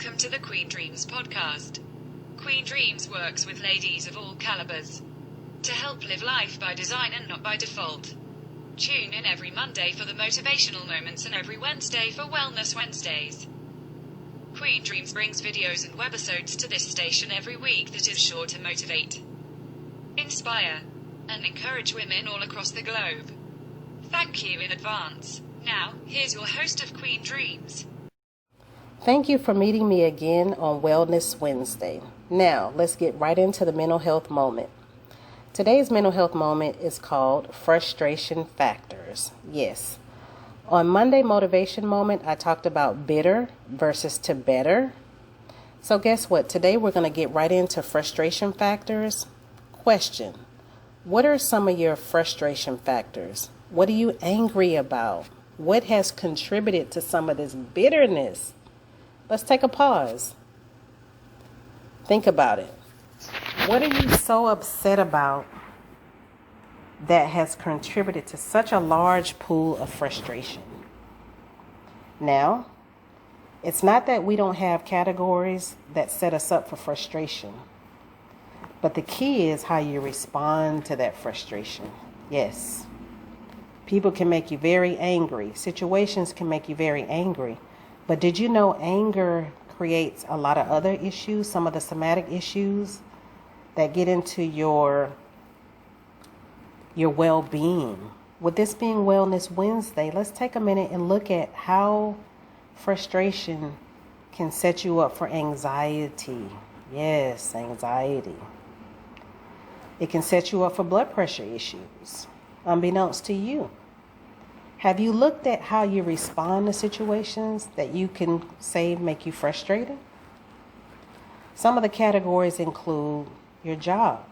welcome to the QueenDreamz podcast. QueenDreamz works with ladies of all calibers to help live life by design and not by default. Tune in every Monday for the motivational moments and every Wednesday for Wellness Wednesdays. QueenDreamz brings videos and webisodes to this station every week that is sure to motivate, inspire, and encourage women all across the globe. Thank you in advance. Now, here's your host of QueenDreamz. Thank you for meeting me again on Wellness Wednesday. Now, let's get right into the mental health moment. Today's mental health moment is called frustration factors. Yes. On Monday Motivation Moment, I talked about bitter versus to better. So guess what? Today we're going to get right into frustration factors. Question: what are some of your frustration factors? What are you angry about? What has contributed to some of this bitterness? Let's take a pause. Think about it. What are you so upset about that has contributed to such a large pool of frustration? Now, it's not that we don't have categories that set us up for frustration, but the key is how you respond to that frustration. Yes. People can make you very angry. Situations can make you very angry. But did you know anger creates a lot of other issues, some of the somatic issues that get into your well-being? With this being Wellness Wednesday, let's take a minute and look at how frustration can set you up for anxiety. Yes, anxiety. It can set you up for blood pressure issues, unbeknownst to you. Have you looked at how you respond to situations that you can say make you frustrated? Some of the categories include your job.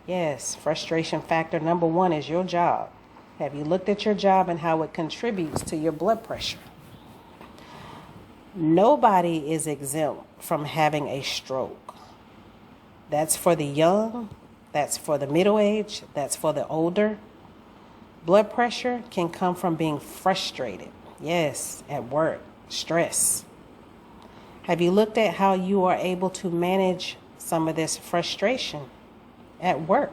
Yes, frustration factor number one is your job. Have you looked at your job and how it contributes to your blood pressure? Nobody is exempt from having a stroke. That's for the young, that's for the middle-aged, that's for the older. Blood pressure can come from being frustrated. Yes, at work, stress. Have you looked at how you are able to manage some of this frustration at work?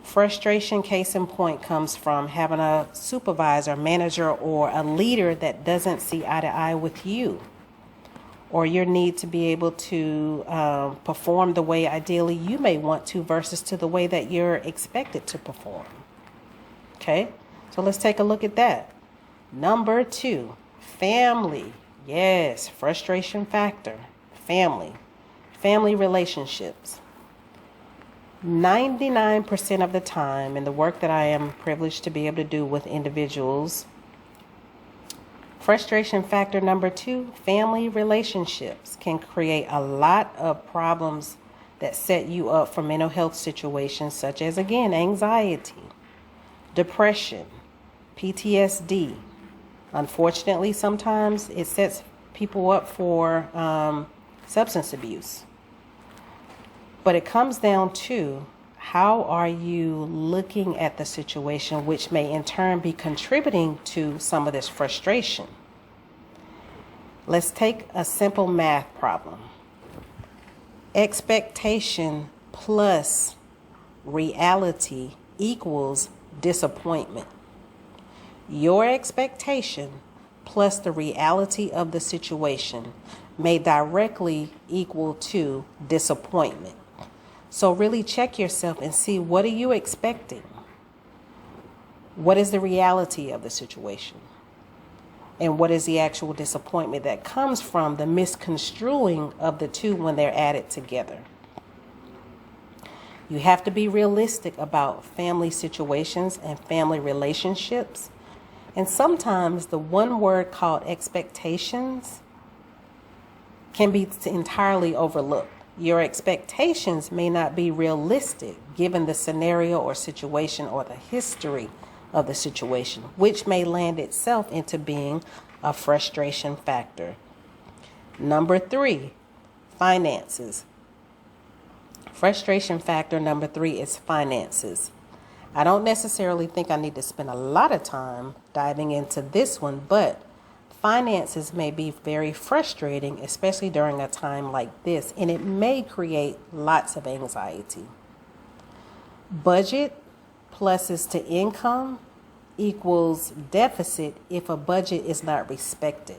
Frustration, case in point, comes from having a supervisor, manager, or a leader that doesn't see eye to eye with you, or your need to be able to perform the way ideally you may want to versus to the way that you're expected to perform. Okay, so let's take a look at that. Number two, family. Yes, frustration factor, family relationships. 99% of the time in the work that I am privileged to be able to do with individuals, frustration factor number two, family relationships, can create a lot of problems that set you up for mental health situations such as, again, anxiety, depression, PTSD. Unfortunately, sometimes it sets people up for substance abuse. But it comes down to how are you looking at the situation, which may in turn be contributing to some of this frustration. Let's take a simple math problem. Expectation plus reality equals disappointment. Your expectation plus the reality of the situation may directly equal to disappointment. So really check yourself and see, what are you expecting? What is the reality of the situation? And what is the actual disappointment that comes from the misconstruing of the two when they're added together? You have to be realistic about family situations and family relationships. And sometimes the one word called expectations can be entirely overlooked. Your expectations may not be realistic given the scenario or situation or the history of the situation, which may land itself into being a frustration factor. Number three, finances. Frustration factor number three is finances. I don't necessarily think I need to spend a lot of time diving into this one, but Finances may be very frustrating, especially during a time like this, and it may create lots of anxiety. Budget pluses to income equals deficit if a budget is not respected.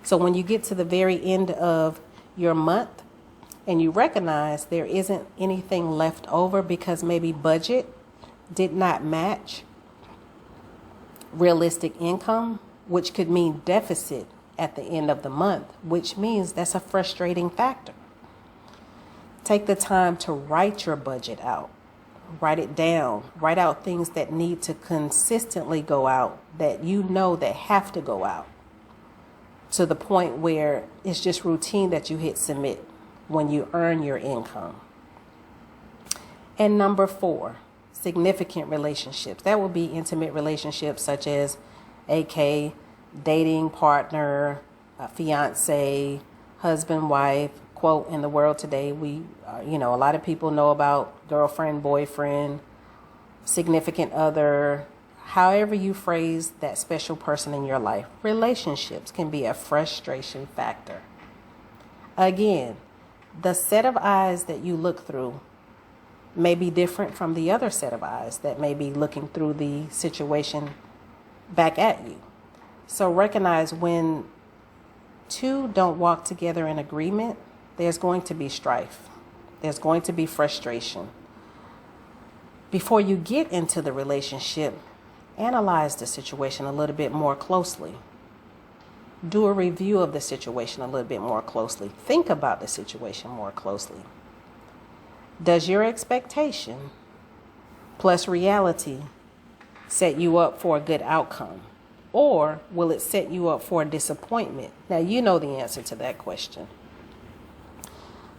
So when you get to the very end of your month and you recognize there isn't anything left over because maybe budget did not match realistic income, which could mean deficit at the end of the month, which means that's a frustrating factor. Take the time to write your budget out. Write it down. Write out things that need to consistently go out, that you know that have to go out, to the point where it's just routine that you hit submit when you earn your income. And number 4, significant relationships. That will be intimate relationships such as AK, dating partner, fiance, husband, wife. Quote, in the world today, a lot of people know about girlfriend, boyfriend, significant other, however you phrase that special person in your life. Relationships can be a frustration factor. Again, the set of eyes that you look through may be different from the other set of eyes that may be looking through the situation back at you. So recognize when two don't walk together in agreement, there's going to be strife. There's going to be frustration. Before you get into the relationship, analyze the situation a little bit more closely. Do a review of the situation a little bit more closely. Think about the situation more closely. Does your expectation plus reality set you up for a good outcome? Or will it set you up for a disappointment? Now, you know the answer to that question.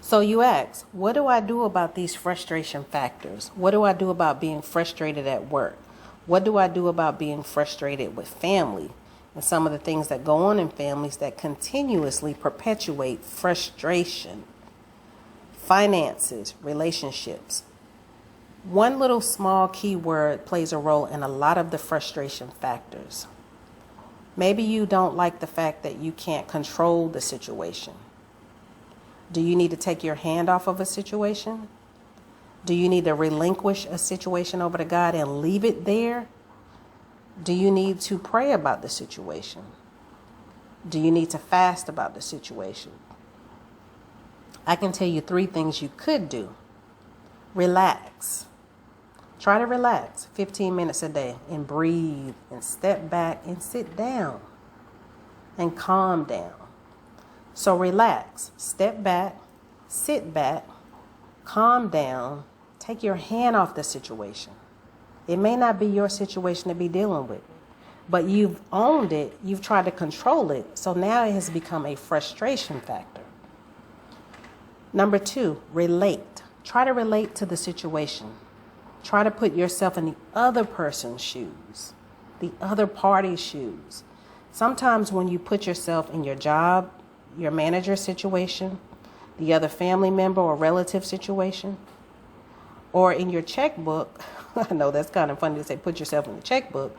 So you ask, what do I do about these frustration factors? What do I do about being frustrated at work? What do I do about being frustrated with family? And some of the things that go on in families that continuously perpetuate frustration. Finances, relationships. One little small keyword plays a role in a lot of the frustration factors. Maybe you don't like the fact that you can't control the situation. Do you need to take your hand off of a situation? Do you need to relinquish a situation over to God and leave it there? Do you need to pray about the situation? Do you need to fast about the situation? I can tell you 3 things you could do. Relax. Try to relax 15 minutes a day and breathe and step back and sit down and calm down. So relax, step back, sit back, calm down, take your hand off the situation. It may not be your situation to be dealing with, but you've owned it, you've tried to control it, so now it has become a frustration factor. Number 2, relate. Try to relate to the situation. Try to put yourself in the other person's shoes, the other party's shoes. Sometimes when you put yourself in your job, your manager's situation, the other family member or relative situation, or in your checkbook, I know that's kind of funny to say put yourself in the checkbook,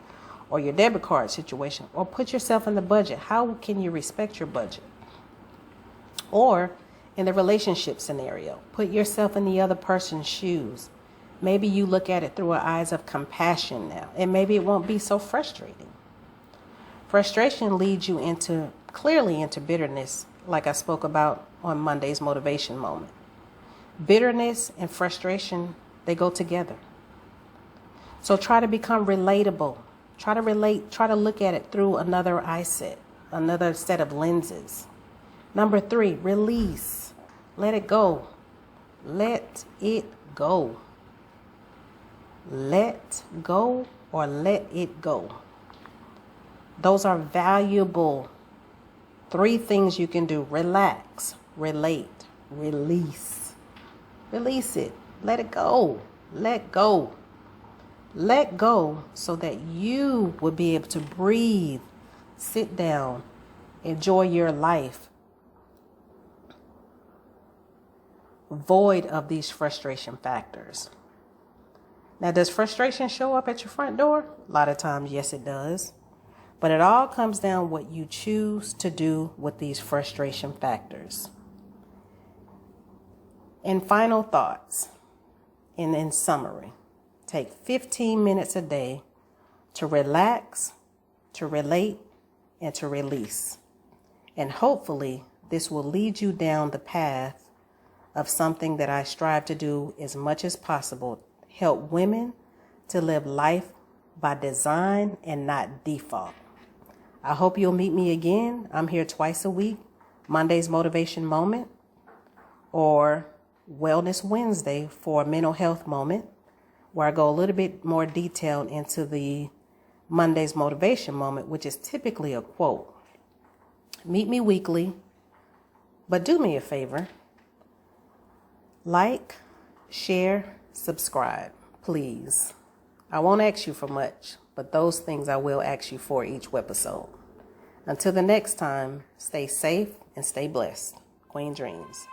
or your debit card situation, or put yourself in the budget. How can you respect your budget? Or in the relationship scenario, put yourself in the other person's shoes. Maybe you look at it through eyes of compassion now, and maybe it won't be so frustrating. Frustration leads you clearly into bitterness, like I spoke about on Monday's motivation moment. Bitterness and frustration, they go together. So try to become relatable. Try to look at it through another eye set, another set of lenses. Number 3, release. Let it go. Let it go. Let go or let it go. Those are valuable 3 things you can do. Relax, relate, release. Release it. Let it go. Let go. Let go so that you will be able to breathe, sit down, enjoy your life, void of these frustration factors. Now, does frustration show up at your front door? A lot of times, yes, it does. But it all comes down what you choose to do with these frustration factors. And final thoughts, and in summary, take 15 minutes a day to relax, to relate, and to release. And hopefully this will lead you down the path of something that I strive to do as much as possible. Help women to live life by design and not default. I hope you'll meet me again. I'm here twice a week, Monday's Motivation Moment or Wellness Wednesday for a mental health moment, where I go a little bit more detailed into the Monday's Motivation Moment, which is typically a quote. Meet me weekly, but do me a favor. Like, share, subscribe, please. I won't ask you for much, but those things I will ask you for each episode. Until the next time, stay safe and stay blessed. QueenDreamz.